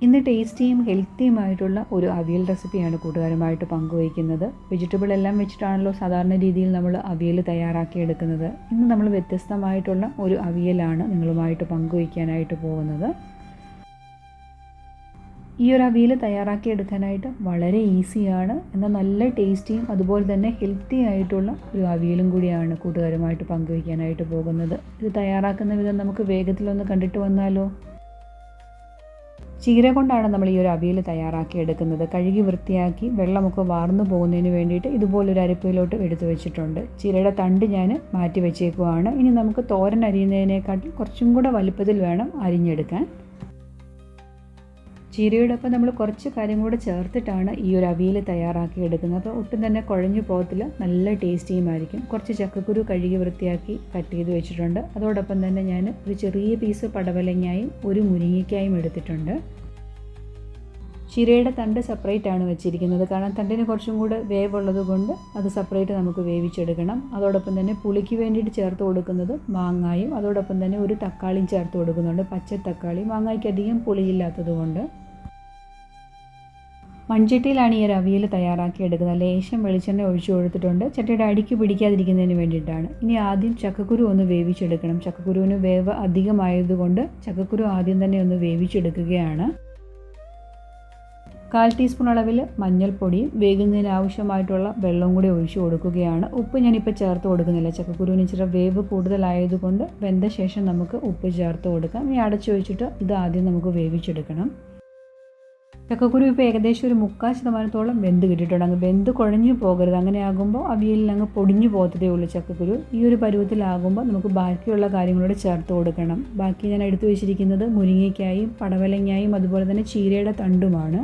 ഇന്ന് ടേസ്റ്റിയും ഹെൽത്തിയുമായിട്ടുള്ള ഒരു അവിയൽ റെസിപ്പിയാണ് കൂട്ടുകാരുമായിട്ട് പങ്കുവയ്ക്കുന്നത്. വെജിറ്റബിൾ എല്ലാം വെച്ചിട്ടാണല്ലോ സാധാരണ രീതിയിൽ നമ്മൾ അവിയൽ തയ്യാറാക്കിയെടുക്കുന്നത്. ഇന്ന് നമ്മൾ വ്യത്യസ്തമായിട്ടുള്ള ഒരു അവിയലാണ് നിങ്ങളുമായിട്ട് പങ്കുവയ്ക്കാനായിട്ട് പോകുന്നത്. ഈ ഒരു അവിയൽ തയ്യാറാക്കിയെടുക്കാനായിട്ട് വളരെ ഈസിയാണ്, എന്നാൽ നല്ല ടേസ്റ്റിയും അതുപോലെ തന്നെ ഹെൽത്തി ആയിട്ടുള്ള ഒരു അവിയലും കൂടിയാണ് കൂട്ടുകാരുമായിട്ട് പങ്കുവയ്ക്കാനായിട്ട് പോകുന്നത്. ഇത് തയ്യാറാക്കുന്ന വിധം നമുക്ക് വേഗത്തിലൊന്ന് കണ്ടിട്ട് വന്നാലോ. ചീര കൊണ്ടാണ് നമ്മൾ ഈ ഒരു അവിയൽ തയ്യാറാക്കിയെടുക്കുന്നത്. കഴുകി വൃത്തിയാക്കി വെള്ളമൊക്കെ വാർന്നു പോകുന്നതിന് വേണ്ടിയിട്ട് ഇതുപോലൊരു അരിപ്പയിലോട്ട് എടുത്തു വെച്ചിട്ടുണ്ട്. ചീരയുടെ തണ്ട് ഞാൻ മാറ്റി വെച്ചേക്കുവാണ്. ഇനി നമുക്ക് തോരൻ അരിയുന്നതിനേക്കാട്ടിൽ കുറച്ചും കൂടെ വലുപ്പത്തിൽ വേണം അരിഞ്ഞെടുക്കാൻ. ചീരയോടൊപ്പം നമ്മൾ കുറച്ച് കാര്യം കൂടെ ചേർത്തിട്ടാണ് ഈ ഒരു അവിയൽ തയ്യാറാക്കിയെടുക്കുന്നത്. അപ്പോൾ ഒട്ടും തന്നെ കുഴഞ്ഞു പോകത്തില്ല, നല്ല ടേസ്റ്റിയുമായിരിക്കും. കുറച്ച് ചക്കക്കുരു കഴുകി വൃത്തിയാക്കി കട്ട് ചെയ്ത് വെച്ചിട്ടുണ്ട്. അതോടൊപ്പം തന്നെ ഞാൻ ഒരു ചെറിയ പീസ് പടവലങ്ങായും ഒരു മുരിങ്ങയ്ക്കായും എടുത്തിട്ടുണ്ട്. ചീരയുടെ തണ്ട് സെപ്പറേറ്റ് ആണ് വെച്ചിരിക്കുന്നത്, കാരണം തണ്ടിന് കുറച്ചും കൂടെ വേവുള്ളത് കൊണ്ട് അത് സെപ്പറേറ്റ് നമുക്ക് വേവിച്ചെടുക്കണം. അതോടൊപ്പം തന്നെ പുളിക്ക് വേണ്ടിയിട്ട് ചേർത്ത് കൊടുക്കുന്നത് മാങ്ങായും അതോടൊപ്പം തന്നെ ഒരു തക്കാളിയും ചേർത്ത് കൊടുക്കുന്നുണ്ട്, പച്ച തക്കാളി. മാങ്ങയ്ക്ക് അധികം പുളിയില്ലാത്തത് കൊണ്ട്. മൺചട്ടിയിലാണ് ഈ ഒരു അവിയൽ തയ്യാറാക്കിയെടുക്കുന്നത്. ലേശം വെളിച്ചെണ്ണ ഒഴിച്ചു കൊടുത്തിട്ടുണ്ട്, ചട്ടിയുടെ അടിക്ക് പിടിക്കാതിരിക്കുന്നതിന് വേണ്ടിയിട്ടാണ്. ഇനി ആദ്യം ചക്കക്കുരു ഒന്ന് വേവിച്ചെടുക്കണം. ചക്കക്കുരുവിന് വേവ് അധികമായതുകൊണ്ട് ചക്കക്കുരു ആദ്യം തന്നെ ഒന്ന് വേവിച്ചെടുക്കുകയാണ്. 1/4 ടീസ്പൂൺ അളവിൽ മഞ്ഞൾപ്പൊടിയും വേകുന്നതിന് ആവശ്യമായിട്ടുള്ള വെള്ളവും കൂടി ഒഴിച്ചു കൊടുക്കുകയാണ്. ഉപ്പ് ഞാനിപ്പോൾ ചേർത്ത് കൊടുക്കുന്നില്ല, ചക്കക്കുരുവിന് ഇച്ചിരി വേവ് കൂടുതലായതുകൊണ്ട് വെന്ത ശേഷം നമുക്ക് ഉപ്പ് ചേർത്ത് കൊടുക്കാം. ഇനി അടച്ചു വെച്ചിട്ട് ഇത് ആദ്യം നമുക്ക് വേവിച്ചെടുക്കണം. ചക്കക്കുരു ഇപ്പോൾ ഏകദേശം ഒരു 3/4% വെന്ത് കിട്ടിയിട്ടുണ്ട്. അങ്ങ് വെന്ത് കുഴഞ്ഞു പോകരുത്, അങ്ങനെ ആകുമ്പോൾ അവിയലിൽ അങ്ങ് പൊടിഞ്ഞു പോകത്തതേ ഉള്ളൂ ചക്കക്കുരു. ഈ ഒരു പരുവത്തിലാകുമ്പോൾ നമുക്ക് ബാക്കിയുള്ള കാര്യങ്ങളോട് ചേർത്ത് കൊടുക്കണം. ബാക്കി ഞാൻ എടുത്തു വെച്ചിരിക്കുന്നത് മുരിങ്ങയ്ക്കായും പടവലങ്ങായും അതുപോലെ തന്നെ ചീരയുടെ തണ്ടുമാണ്.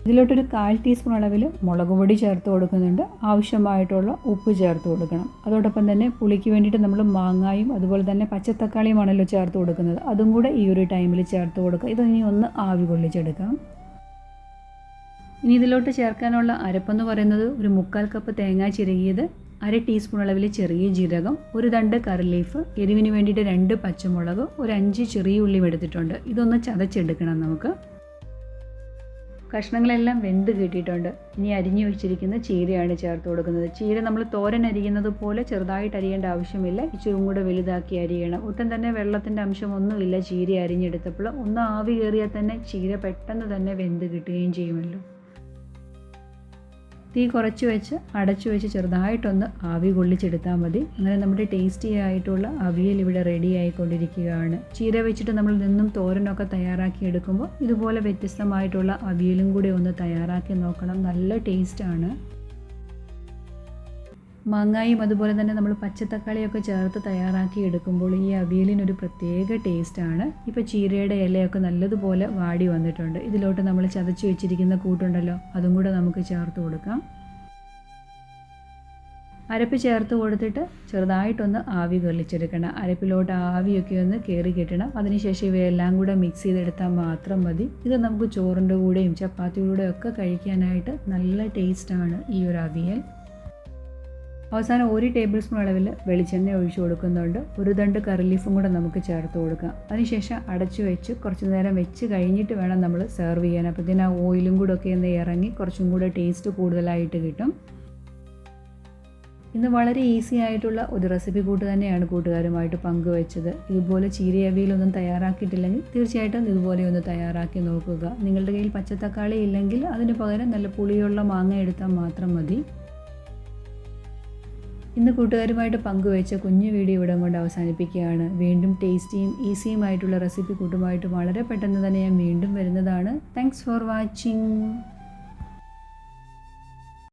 ഇതിലോട്ടൊരു 1/4 ടീസ്പൂൺ അളവിൽ മുളക് പൊടി ചേർത്ത് കൊടുക്കുന്നുണ്ട്. ആവശ്യമായിട്ടുള്ള ഉപ്പ് ചേർത്ത് കൊടുക്കണം. അതോടൊപ്പം തന്നെ പുളിക്ക് വേണ്ടിയിട്ട് നമ്മൾ മാങ്ങായും അതുപോലെ തന്നെ പച്ചത്തക്കാളിയുമാണല്ലോ ചേർത്ത് കൊടുക്കുന്നത്, അതും കൂടെ ഈ ഒരു ടൈമിൽ ചേർത്ത് കൊടുക്കുക. ഇനി ഒന്ന് ആവി കൊള്ളിച്ചെടുക്കാം. ഇനി ഇതിലോട്ട് ചേർക്കാനുള്ള അരപ്പെന്ന് പറയുന്നത് ഒരു 1/4 കപ്പ് തേങ്ങ ചിരകിയത്, 1/2 ടീസ്പൂൺ അളവിൽ ചെറിയ ജീരകം, ഒരു തണ്ട് കറി ലീഫ്, എരിവിന് വേണ്ടിയിട്ട് 2 പച്ചമുളക്, ഒരു 5 ചെറിയ ഉള്ളിയും എടുത്തിട്ടുണ്ട്. ഇതൊന്ന് ചതച്ചെടുക്കണം നമുക്ക്. കഷ്ണങ്ങളെല്ലാം വെന്ത് കിട്ടിയിട്ടുണ്ട്. ഇനി അരിഞ്ഞു വെച്ചിരിക്കുന്ന ചീരയാണ് ചേർത്ത് കൊടുക്കുന്നത്. ചീര നമ്മൾ തോരൻ അരിയുന്നത് പോലെ ചെറുതായിട്ട് അരിയേണ്ട ആവശ്യമില്ല, ഇച്ചിരി കൂടെ വലുതാക്കി അരിയണം. ഒട്ടും തന്നെ വെള്ളത്തിൻ്റെ അംശമൊന്നുമില്ല ചീര അരിഞ്ഞെടുത്തപ്പോൾ. ഒന്ന് ആവി കയറിയാൽ തന്നെ ചീര പെട്ടെന്ന് തന്നെ വെന്ത് കിട്ടുകയും ചെയ്യുമല്ലോ. തീ കുറച്ച് വെച്ച് അടച്ചു വെച്ച് ചെറുതായിട്ടൊന്ന് ആവി കൊള്ളിച്ചെടുത്താൽ മതി. അങ്ങനെ നമ്മുടെ ടേസ്റ്റി ആയിട്ടുള്ള അവിയൽ ഇവിടെ റെഡി ആയിക്കൊണ്ടിരിക്കുകയാണ്. ചീര വെച്ചിട്ട് നമ്മൾ നിന്നും തോരനൊക്കെ തയ്യാറാക്കി എടുക്കുമ്പോൾ ഇതുപോലെ വ്യത്യസ്തമായിട്ടുള്ള അവിയലും കൂടി ഒന്ന് തയ്യാറാക്കി നോക്കണം, നല്ല ടേസ്റ്റാണ്. മാങ്ങായും അതുപോലെ തന്നെ നമ്മൾ പച്ചത്തക്കാളിയൊക്കെ ചേർത്ത് തയ്യാറാക്കി എടുക്കുമ്പോൾ ഈ അവിയലിനൊരു പ്രത്യേക ടേസ്റ്റാണ്. ഇപ്പോൾ ചീരയുടെ ഇലയൊക്കെ നല്ലതുപോലെ വാടി വന്നിട്ടുണ്ട്. ഇതിലോട്ട് നമ്മൾ ചതച്ച് വെച്ചിരിക്കുന്ന കൂട്ടുണ്ടല്ലോ, അതും കൂടെ നമുക്ക് ചേർത്ത് കൊടുക്കാം. അരപ്പ് ചേർത്ത് കൊടുത്തിട്ട് ചെറുതായിട്ടൊന്ന് ആവി കൊള്ളിച്ചെടുക്കണം. അരപ്പിലോട്ട് ആവിയൊക്കെ ഒന്ന് കയറി കിട്ടണം. അതിനുശേഷം ഇവയെല്ലാം കൂടെ മിക്സ് ചെയ്തെടുത്താൽ മാത്രം മതി. ഇത് നമുക്ക് ചോറിൻ്റെ കൂടെയും ചപ്പാത്തിയുടെ കൂടെയും ഒക്കെ കഴിക്കാനായിട്ട് നല്ല ടേസ്റ്റാണ് ഈ ഒരു അവിയൽ. അവസാനം 1 ടേബിൾ സ്പൂൺ അളവിൽ വെളിച്ചെണ്ണ ഒഴിച്ചു കൊടുക്കുന്നുണ്ട്. ഒരു തണ്ട് കറി ലീഫും കൂടെ നമുക്ക് ചേർത്ത് കൊടുക്കാം. അതിനുശേഷം അടച്ചു വെച്ച് കുറച്ച് നേരം വെച്ച് കഴിഞ്ഞിട്ട് വേണം നമ്മൾ സെർവ് ചെയ്യാൻ. അപ്പോൾ ഇതിന് ആ ഓയിലും കൂടെ ഒക്കെ ഒന്ന് ഇറങ്ങി കുറച്ചും കൂടെ ടേസ്റ്റ് കൂടുതലായിട്ട് കിട്ടും. ഇന്ന് വളരെ ഈസി ആയിട്ടുള്ള ഒരു റെസിപ്പി കൂട്ട് തന്നെയാണ് കൂട്ടുകാരുമായിട്ട് പങ്കുവെച്ചത്. ഇതുപോലെ ചീര അവിയലൊന്നും തയ്യാറാക്കിയിട്ടില്ലെങ്കിൽ തീർച്ചയായിട്ടും ഇതുപോലെ ഒന്ന് തയ്യാറാക്കി നോക്കുക. നിങ്ങളുടെ കയ്യിൽ പച്ചത്തക്കാളി ഇല്ലെങ്കിൽ അതിന് പകരം നല്ല പുളിയുള്ള മാങ്ങ എടുത്താൽ മാത്രം മതി. ഇന്ന് കൂട്ടുകാരുമായിട്ട് പങ്കുവെച്ച കുഞ്ഞു വീഡിയോ ഇവിടെ കൊണ്ട് അവസാനിപ്പിക്കുകയാണ്. വീണ്ടും ടേസ്റ്റിയും ഈസിയുമായിട്ടുള്ള റെസിപ്പി കൂട്ടുമായിട്ട് വളരെ പെട്ടെന്ന് തന്നെ ഞാൻ വീണ്ടും വരുന്നതാണ്. Thanks for watching.